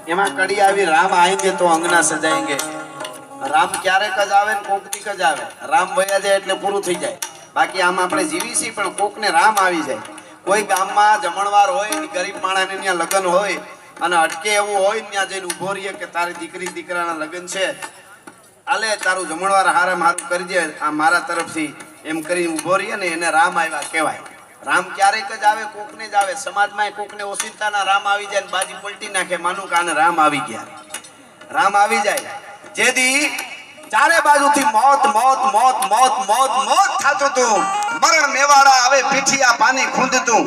એમાં કડી આવી રામ આएंगे तो अंगना सजाएंगे। રામ ક્યારેક જ આવે ને કોક દીક જ આવે। રામ વયા જાય એટલે પૂરું થઈ જાય। બાકી આમ આપણે જીવી છીએ પણ કોક ને રામ આવી જાય। કોઈ ગામમાં જમણવાર હોય ને ગરીબ માણસને ત્યાં લગ્ન હોય અને અટકે એવું હોય ત્યાં જઈને ઊભો રહીએ કે તારી દીકરી દીકરાના લગ્ન છે, આલે તારું જમણવાર હારામ હારું કરજે આ મારા તરફથી એમ કરીને ઊભો રહીએ ને એને રામ આવ્યા કહેવાય। રામ ક્યારેક જ આવે કોકને જ આવે। સમાજમાં કોકને ઓસિતાના રામ આવી જાય ને બાજી પલટી નાખે માનું કે આને રામ આવી ગયા। રામ આવી જાય જેદી ચારે બાજુથી મોત મોત મોત મોત મોત મોત થાતું તું, મરણ મેવાડા આવે પીઠિયા પાણી ખૂંદતું।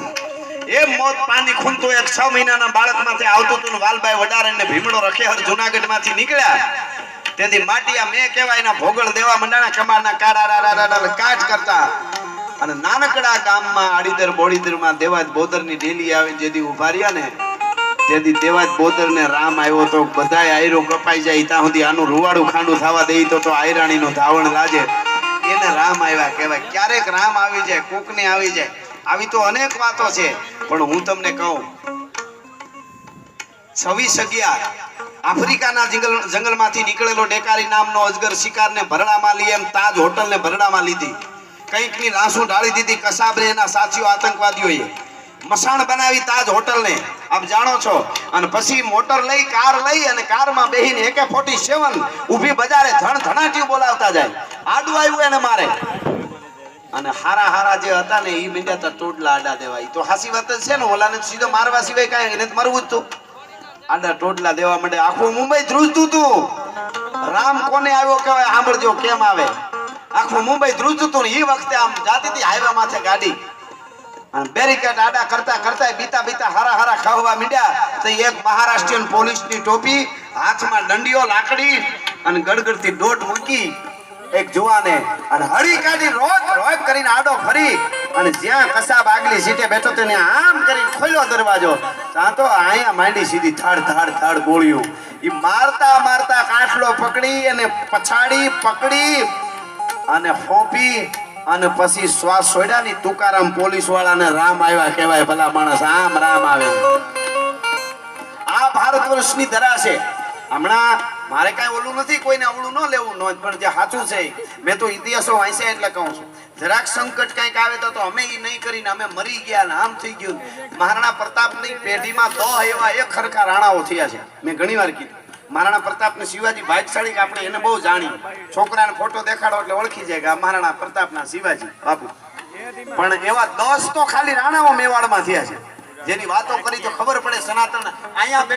એ મોત પાણી ખૂંદતું એક 6 મહિનાના બાળકમાંથી આવતું તું। વાલભાઈ વડારેને ભીમડો રખેહર જુનાગઢમાંથી નીકળ્યા તેથી માટીયા મેં કહેવાય એના ભોગળ દેવા મંડાણા કમારના કાડા કાચ કરતા અને નાનકડા ગામમાં આડીદર બોડીદરમાં દેવાજ બોદરની ડેલી આવે જેદી ઉભા રહ્યા ને તેથી દેવાજ બોદરને રામ આવ્યો તો બધાય આયરો કપાઈ જાય ત્યાં સુધી આનું રૂવાડું ખાંડું થવા દે તો આયરાણીનું ધાવણ લાજે એને રામ આવ્યા કહેવાય। ક્યારેક રામ આવી જાય કોકને આવી જાય। આવી તો અનેક વાતો છે પણ હું તમને કહું 26/11 આફ્રિકાના જંગલમાંથી નીકળેલો ડેકારી નામનો અજગર શિકારને ભરડામાં લઈ એમ તાજ હોટલને ભરડામાં લીધી। કંઈકની લાંસુ ઢાળી દીધી કસાબરે એના સાથીઓ આતંકવાદીઓએ મસાણ બનાવી તાજ હોટલને આપ જાણો છો। અને પછી મોટર લઈ કાર લઈ અને કારમાં બેહીને AK-47 ઊભી બજારે ધણ ધણાટી બોલાવતા જાય। આડું આવ્યું એને મારે અને હારા હારા જે હતા ને ઈ મીંડ્યા તો ટોડલા આડા દેવા। ઈ તો હાસી વાત જ છે ને, ઓલાને સીધો મારવા સિવાય કાંઈ એને મરવું જ તું। આડા ટોડલા દેવા માંડે। આખું મુંબઈ ધ્રુજતું તું। રામ કોને આવ્યો કહેવાય સાંભળજો કેમ આવે। આખું મુંબઈ ધ્રુજતું તું। ઈ વખતે આમ જાતી હતી હાઈવે માથે ગાડી અને બેરિકેડ આડા કરતા કરતા બીતા બીતા હારા હારા ખાવા મીડ્યા તો એક મહારાષ્ટ્રીયન પોલીસની ટોપી હાથમાં દંડીઓ લાકડી અને ગડગડતી દોટ મૂકી એક જુવાને અને હળી કાઢી રોજ રોજ કરીને આડો ફરી અને જ્યાં કસાબ આગલી સીટે બેઠો તેને આમ કરીને ખોલ્યો દરવાજો ત્યાં તો આયા માંડી સીધી થાડ થાડ થાડ ગોળ્યું। ઈ મારતા મારતા કાંઠલો પકડી અને પછાડી પકડી અને ફોંપી અને પછી શ્વાસ છોડ્યા ની તુકારામ પોલીસ વાળાને રામ આવ્યા કહેવાય। ભલા માણસ આમ રામ આવે। આ ભારત વર્ષની ધરા છે। હમણાં મારે કઈ ઓલું નથી કોઈને અવળું ન લેવું ન પણ જે સાચું છે મેં તો ઇતિહાસો વાંચ્યા એટલે કહું છું। જરાક સંકટ કંઈક આવે તો અમે ઈ નહીં કરીને અમે મરી ગયા ને આમ થઈ ગયું। મહારાણા પ્રતાપની પેઢીમાં 10 એવા એક ખરખા રાણાઓ થયા છે। મેં ઘણી વાર કીધું મહારાણા પ્રતાપ ને શિવાજી ભાગ્યશાળી કે આપણે એને બહુ જાણી। છોકરાને ફોટો દેખાડો એટલે ઓળખી જાય કે આ મહારાણા પ્રતાપના શિવાજી બાપુ। પણ એવા 10 તો ખાલી રાણાઓ મેવાડમાં થયા છે જેની વાતો કરી તો ખબર પડે સનાતન અહીંયા